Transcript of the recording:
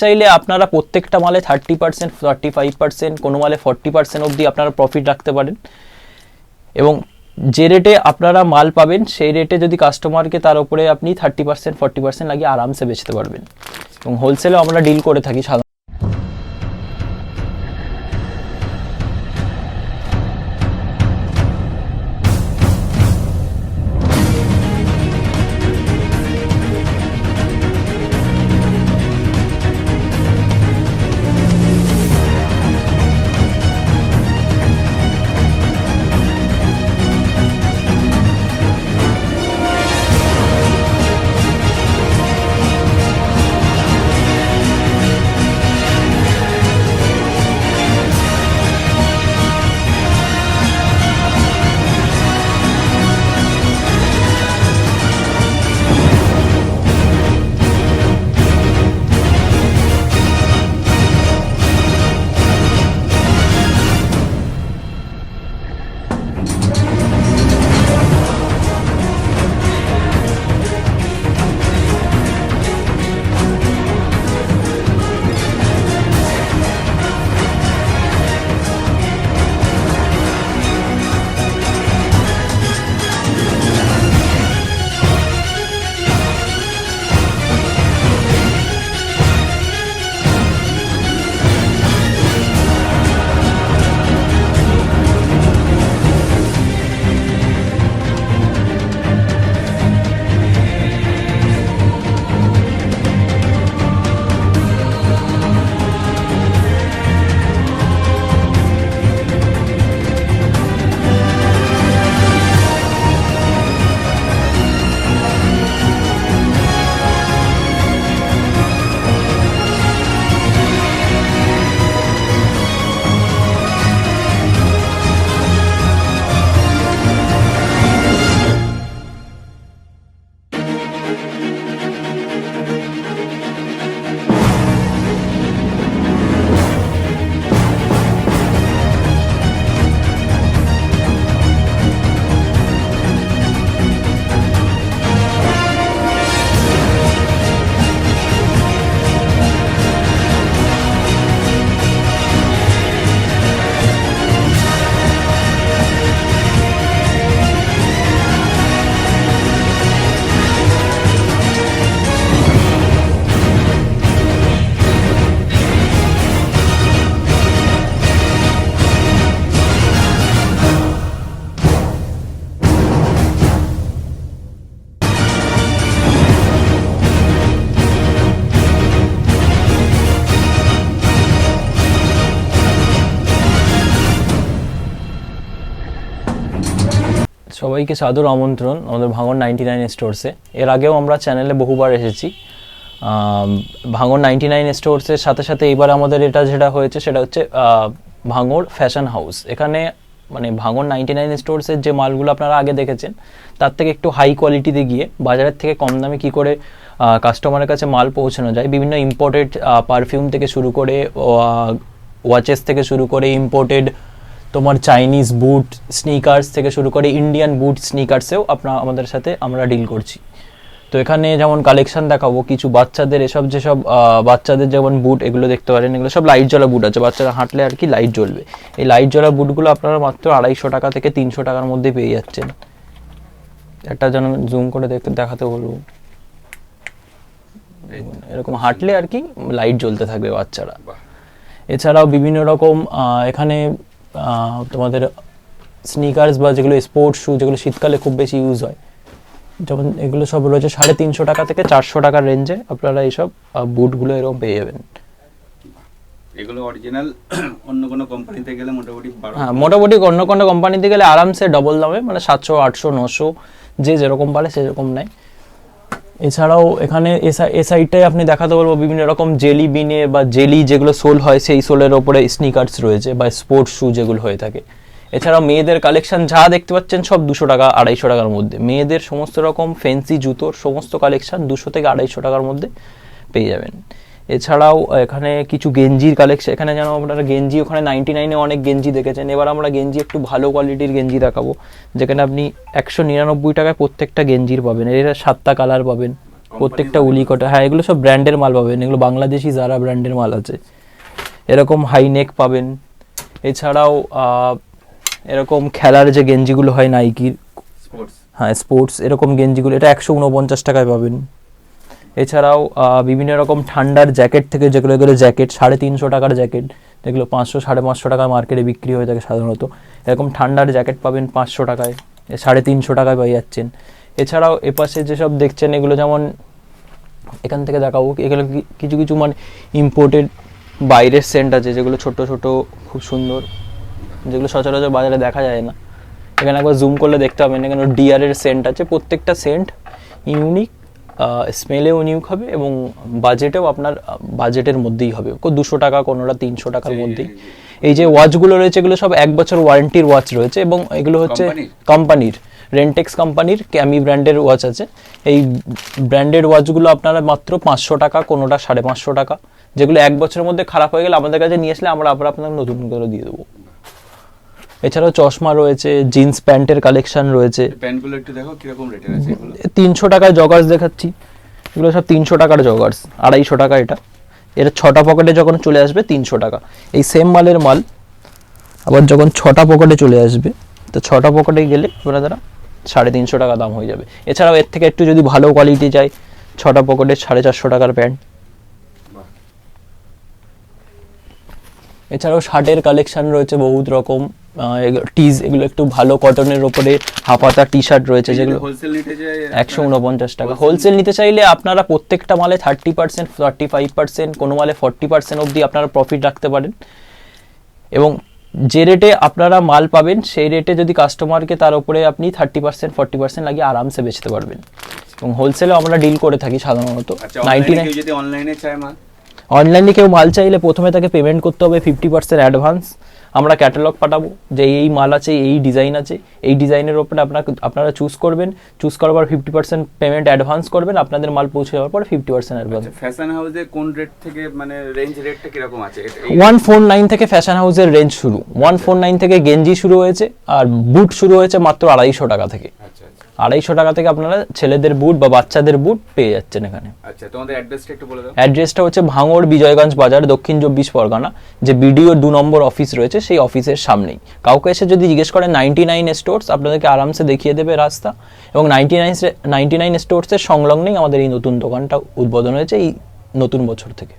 চাইলে আপনারা প্রত্যেকটা মালে 30%, 35%, কোনো মালে 40% অবধি আপনারা প্রফিট রাখতে পারেন। এবং যে রেটে আপনারা মাল পাবেন সেই রেটে যদি কাস্টমারকে তার উপরে আপনি 30%, 40% লাগিয়ে আরামসে বেচতে পারবেন। এবং হোলসেলেও আমরা ডিল করে থাকি সাধারণত। সবাইকে সাদর আমন্ত্রণ আমাদের ভাঙন 99 স্টোরসে। এর আগেও আমরা চ্যানেলে বহুবার এসেছি। ভাঙন 99 স্টোরসের সাথে সাথে এইবার আমাদের যেটা হয়েছে সেটা হচ্ছে ভাঙর ফ্যাশন হাউস। এখানে মানে ভাঙন 99 স্টোরসের যে মালগুলো আপনারা আগে দেখেছেন তার থেকে একটু হাই কোয়ালিটিতে গিয়ে বাজারের থেকে কম দামে কী করে কাস্টমারের কাছে মাল পৌঁছানো যায়, বিভিন্ন ইম্পোর্টেড পারফিউম থেকে শুরু করে ওয়াচেস থেকে শুরু করে ইম্পোর্টেড তোমার চাইনিজ বুট স্নিকার্স থেকে শুরু করে ইন্ডিয়ান বুট স্নিকার্সেও আমাদের সাথে আমরা ডিল করছি। তো এখানে যেমন কালেকশন দেখাবো কিছু বাচ্চাদের, যেসব বাচ্চাদের যেমন বুট এগুলো দেখতে পারেন, এগুলো সব লাইট জ্বলা বুট আছে, বাচ্চারা হাঁটলে আর কি লাইট জ্বলবে। এই লাইট জ্বলা বুটগুলো আপনারা মাত্র 250 টাকা থেকে 300 টাকার মধ্যে পেয়ে যাচ্ছেন। একটা যেন জুম করে দেখাতে বলবো, এরকম হাঁটলে আর কি লাইট জ্বলতে থাকবে বাচ্চারা। এছাড়াও বিভিন্ন রকম এখানে তোমাদের স্নিকার্স বা যেগুলো স্পোর্টস শু, যেগুলো শীতকালে খুব বেশি ইউজ হয়, যেমন এগুলো সব রয়েছে 350 টাকা থেকে 400 টাকার রেঞ্জে আপনারা এইসব বুটগুলো এরকম পেয়ে যাবেন। এগুলো অরিজিনাল অন্য কোনো কোম্পানিতে গেলে মোটামুটি অন্য কোনো কোম্পানিতে গেলে আরামসে ডবল দামে, মানে 700, 800, 900 যে যেরকম পারে সেরকম নেয়। এছাড়াও এখানে এ সাইডটাই আপনি দেখাতে বলবো বিভিন্ন রকম জেলি বিনে বা জেলি যেগুলো সোল হয় সেই সোলের ওপরে স্নিকার্স রয়েছে বা স্পোর্টস শু যেগুলো হয়ে থাকে। এছাড়াও মেয়েদের কালেকশন যা দেখতে পাচ্ছেন সব 200 টাকা 250 টাকার মধ্যে। মেয়েদের সমস্ত রকম ফ্যান্সি জুতোর সমস্ত কালেকশন 200 থেকে 250 টাকার মধ্যে পেয়ে যাবেন। এছাড়াও এখানে কিছু গেঞ্জির কালেকশন, এখানে যেন আপনারা গেঞ্জি ওখানে 99-এ অনেক গেঞ্জি দেখেছেন, এবার আমরা গেঞ্জি একটু ভালো কোয়ালিটির গেঞ্জি দেখাবো, যেখানে আপনি 199 টাকায় প্রত্যেকটা গেঞ্জির পাবেন। এর 7টা কালার পাবেন। প্রত্যেকটা উলি কটন, হ্যাঁ এগুলো সব ব্র্যান্ডের মাল পাবেন, এগুলো বাংলাদেশি যারা ব্র্যান্ডের মাল আছে। এরকম হাই নেক পাবেন, এছাড়াও এরকম খেলার যে গেঞ্জিগুলো হয় নাইকির, স্পোর্টস, হ্যাঁ স্পোর্টস এরকম গেঞ্জিগুলো, এটা 149 টাকায় পাবেন। এছাড়াও বিভিন্ন রকম ঠান্ডার জ্যাকেট থেকে যেগুলো, এগুলো জ্যাকেট 350 টাকার জ্যাকেট, যেগুলো 500-550 টাকায় মার্কেটে বিক্রি হয়ে থাকে সাধারণত। এরকম ঠান্ডার জ্যাকেট পাবেন 500 টাকায়, 350 টাকায় পেয়ে যাচ্ছেন। এছাড়াও এপাশে যেসব দেখছেন এগুলো যেমন এখান থেকে দেখাবো, এগুলো কিছু কিছু মানে ইম্পোর্টেড বাইরের সেন্ট আছে, যেগুলো ছোট ছোট খুব সুন্দর, যেগুলো সচরাচর বাজারে দেখা যায় না। এখানে একবার জুম করলে দেখতে পাবেন এখানে ডিয়ারের সেন্ট আছে, প্রত্যেকটা সেন্ট ইউনিক, স্মেলেও ইউনিক হবে এবং বাজেটেও আপনার বাজেটের মধ্যেই হবে, 200 টাকা কোনোটা 300 টাকার মধ্যেই। এই যে ওয়াচগুলো রয়েছে এগুলো সব 1 বছর ওয়ারেন্টির ওয়াচ রয়েছে এবং এগুলো হচ্ছে কোম্পানির, রেন্টেক্স কোম্পানির ক্যামি ব্র্যান্ডের ওয়াচ আছে। এই ব্র্যান্ডেড ওয়াচগুলো আপনারা মাত্র 500 টাকা, কোনোটা 550 টাকা, যেগুলো 1 বছরের মধ্যে খারাপ হয়ে গেলে আমাদের কাছে নিয়ে আসলে আমরা আবার আপনাকে নতুন করে দিয়ে দেবো। এছাড়াও চশমা রয়েছে, জিন্স প্যান্টের কালেকশন রয়েছে। প্যান্টগুলো একটু দেখো কিরকম রেটের আছে এগুলো। 300 টাকায় জগার্স দেখাচ্ছি, এগুলো সব 300 টাকার জগার্স, 250 টাকা এটা। এটা 6টা পকেটে যখন চলে আসবে 300 টাকা। এই সেম মালের মাল আবার যখন 6টা পকেটে চলে আসবে, তো 6টা পকেটে গেলে আপনারা 350 টাকা দাম হয়ে যাবে। এছাড়াও এর থেকে একটু যদি ভালো কোয়ালিটি চাই, 6টা পকেটে 450 টাকার প্যান্ট। এছাড়াও শার্টের কালেকশন রয়েছে বহুত রকম, টিজ, এগুলো একটু ভালো কটনের ওপরে হাফাতা টি শার্ট রয়েছে, যেগুলো হোলসেল নিতে চাই 149 টাকা। হোলসেল নিতে চাইলে আপনারা প্রত্যেকটা মালে 30%, 35%, কোনো মালে 40% অবধি আপনারা প্রফিট রাখতে পারেন। এবং যে রেটে আপনারা মাল পাবেন সেই রেটে যদি কাস্টমারকে তার উপরে আপনি 30%, 40% লাগিয়ে আরামসে বেচতে পারবেন। এবং হোলসেলে আমরা ডিল করে থাকি সাধারণত। 99 যদি অনলাইনে চায় মাল, অনলাইনে কেউ মাল চাইলে প্রথমে তাকে পেমেন্ট করতে হবে 50% অ্যাডভান্স। আমরা ক্যাটালগ পাঠাবো যে এই মাল আছে, এই ডিজাইন আছে, এই ডিজাইনের ওপরে আপনারা চুজ করবেন, চুজ করার পর 50% পেমেন্ট অ্যাডভান্স করবেন, আপনাদের মাল পৌঁছে যাওয়ার পর 50% অ্যাডভান্স। ফ্যাশন হাউসে কোন রেট থেকে মানে রেঞ্জ রেটটা কিরকম আছে? 149 থেকে ফ্যাশন হাউসের রেঞ্জ শুরু, 149 থেকে গেঞ্জি শুরু হয়েছে, আর বুট শুরু হয়েছে মাত্র 250 টাকা থেকে। 250 টাকা থেকে আপনারা ছেলেদের বুট বা বাচ্চাদের বুট পেয়ে যাচ্ছেন এখানে। আচ্ছা, তোমাদের অ্যাড্রেসটা একটু বলে দাও। অ্যাড্রেসটা হচ্ছে ভাঙড় বিজয়গঞ্জ বাজার, দক্ষিণ 24 পরগনা, যে বিডিও 2 নম্বর অফিস রয়েছে সেই অফিসের সামনেই। কাউকে এসে যদি জিজ্ঞেস করেন 99 স্টোর্স, আপনাদেরকে আরামসে দেখিয়ে দেবে রাস্তা। এবং 99 স্টোর্সের সংলগ্নেই আমাদের এই নতুন দোকানটা উদ্বোধন হয়েছে এই নতুন বছর থেকে।